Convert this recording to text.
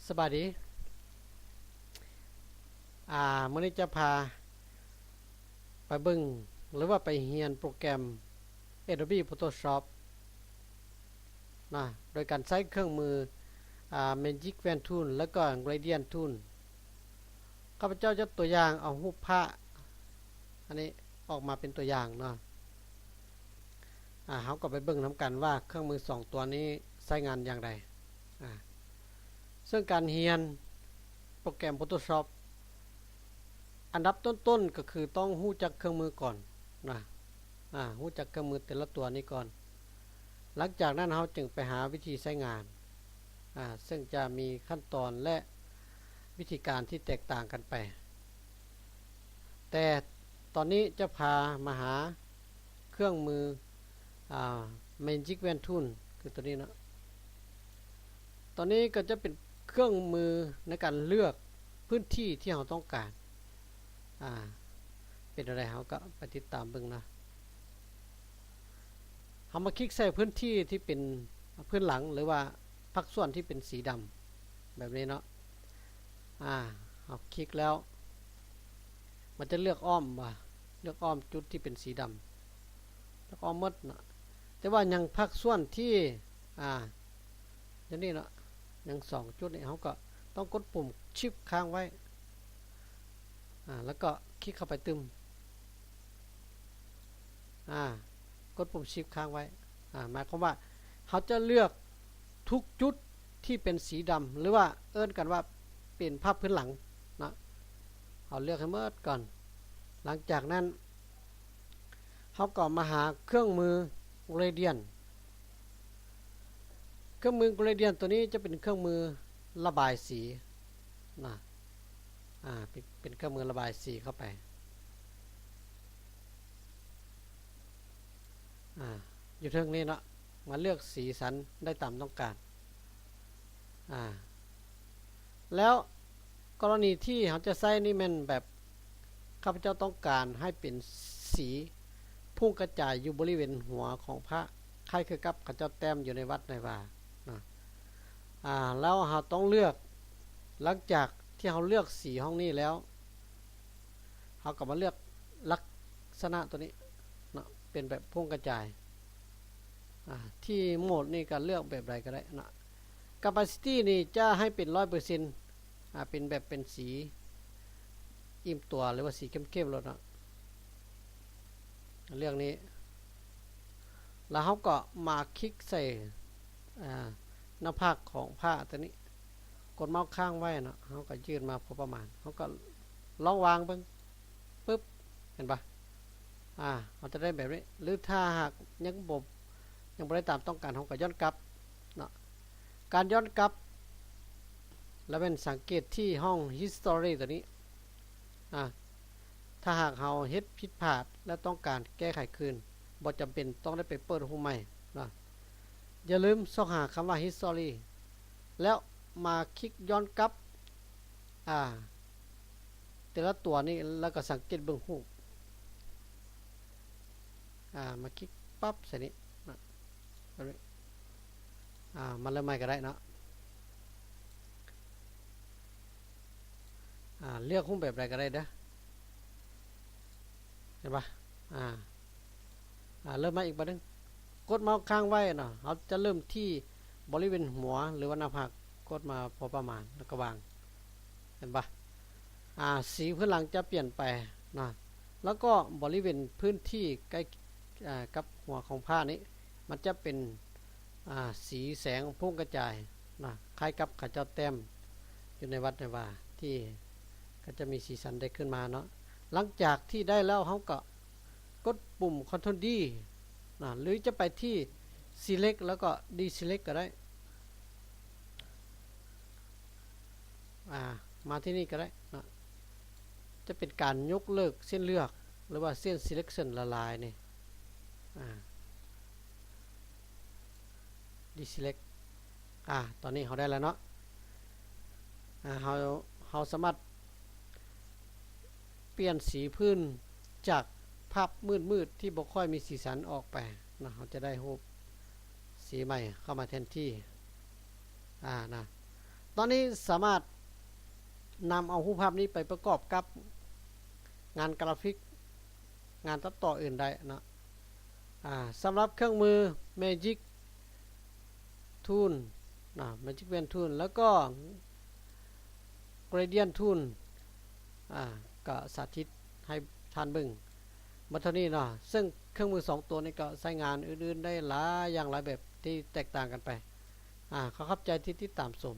สบายดีมื้อนี้จะพาไปเบิ่งหรือว่าไปเรียนโปรแกรม Adobe Photoshop นะโดยการใช้เครื่องมือMagic Wand Tool แล้วก็ Gradient Tool ข้าพเจ้าจะตัวอย่างเอารูปพระอันนี้ออกมาเป็นตัวอย่างเนาะเขาก็ไปเบิ่งนำกันว่าเครื่องมือ2ตัวนี้ใช้งานอย่างไรซึ่งการเรียนโปรแกรม Photoshop อันดับต้นๆก็คือต้องรู้จักเครื่องมือก่อนนะรู้จักเครื่องมือแต่ละตัวนี้ก่อนหลังจากนั้นเราจึงไปหาวิธีใช้งานซึ่งจะมีขั้นตอนและวิธีการที่แตกต่างกันไปแต่ตอนนี้จะพามาหาเครื่องมือMagic Wand Tool คือตัวนี้นะตอนนี้ก็จะเป็นเครื่องมือในการเลือกพื้นที่ที่เราต้องการเป็นอะไรเราก็ไปติดตามเบิ่งนะเรามาคลิกใส่พื้นที่ที่เป็นพื้นหลังหรือว่าภาคส่วนที่เป็นสีดำแบบนี้เนาะเราคลิกแล้วมันจะเลือกอ้อมเลือกอ้อมจุดที่เป็นสีดำแล้วอ้อมหมดนะแต่ว่ายังภาคส่วนที่อย่างนี้เนาะยัง2จุดนี้เราก็ต้องกดปุ่มชิปค้างไว้แล้วก็คลิกเข้าไปตึมกดปุ่มชิปค้างไว้หมายความว่าเขาจะเลือกทุกจุดที่เป็นสีดำหรือว่าเอิ้นกันว่าเป็นภาพพื้นหลังนะเอาเลือกให้หมดก่อนหลังจากนั้นเขาก็มาหาเครื่องมือ Gradient เครื่องมือ Gradient ตัวนี้จะเป็นเครื่องมือระบายสีนะเป็นเครื่องมือระบายสีเข้าไปอยู่เทิงนี้เนาะมาเลือกสีสันได้ตามต้องการแล้วกรณีที่เขาจะใส่นี่มันแบบข้าพเจ้าต้องการให้เป็นสีพุ่งกระจายอยู่บริเวณหัวของพระคล้ายคือกับข้าเจ้าแต้มอยู่ในวัดในวาแล้วเราต้องเลือกหลังจากที่เราเลือกสีห้องนี้แล้วเราก็มาเลือกลักษณะตัวนี้เนาะเป็นแบบพุ่งกระจายที่โหมดนี่ก็เลือกแบบไรก็ได้นะ Capacity นี่จะให้เป็น 100% เป็นแบบเป็นสีอิ่มตัวหรือว่าสีเข้มๆแล้วนะเรื่องนี้แล้วเขาก็มาคลิกใส่หน้าภาคของผ้าตัวนี้กดเมาส์ข้างไว้นะเขาก็ยืดมาพอประมาณเขาก็ลองวางเบิ่งปึ๊บเห็นปะเขาจะได้แบบนี้หรือถ้าหากยังไม่ได้ตามต้องการเขาก็ย้อนกลับเนาะการย้อนกลับแล้วเป็นสังเกตที่ห้อง history ตัวนี้ถ้าหากเราเฮ็ดผิดพลาดและต้องการแก้ไขคืนบ่จำเป็นต้องได้ไปเปิดรูปใหม่นะอย่าลืมส่องหาคำว่า history แล้วมาคลิกย้อนกลับแต่ละตัวนี้แล้วก็สังเกตเบิ่งรูปมาคลิกปั๊บใส่นี้นะมาเริ่มใหม่ก็ได้เนาะเลือกรูปแบบใดก็ได้เด้อเห็นปะเริ่มมาอีกบัดนึงกดเมาส์ค้างไว้เนาะเราจะเริ่มที่บริเวณหัวหรือว่าหน้าผากกดมาพอประมาณแล้วก็วางเห็นปะสีพื้นหลังจะเปลี่ยนไปนะแล้วก็บริเวณพื้นที่ใกล้กับหัวของผ้านี้มันจะเป็นสีแสงพุ่งกระจายนะคล้ายกับข้าเจ้าแต้มอยู่ในวัดในวาที่ก็จะมีสีสันได้ขึ้นมาเนาะหลังจากที่ได้แล้วเขาก็กดปุ่ม Ctrl D หรือจะไปที่ Select แล้วก็ Deselect ก็ได้มาที่นี่ก็ได้นะจะเป็นการยกเลิกเส้นเลือกหรือว่าเส้น Selection ละลายนี่Deselect ตอนนี้เขาได้แล้วเนาะเขาสามารถเปลี่ยนสีพื้นจากภาพมืดที่บ่ค่อยมีสีสันออกไปนะเขาจะได้รูปสีใหม่เข้ามาแทนที่นะ ตอนนี้สามารถนำเอารูปภาพนี้ไปประกอบกับงานกราฟิกงานตัดต่ออื่นได้นะสำหรับเครื่องมือ Magic Tool Magic Pen Tool แล้วก็ Gradient Tool ก็สาธิตให้ท่านเบิ่งมาเท่านี้เนาะซึ่งเครื่องมือ2ตัวนี้ก็ใช้งานอื่นๆได้หลายอย่างหลายแบบที่แตกต่างกันไปขอขอบใจที่ติดตามชม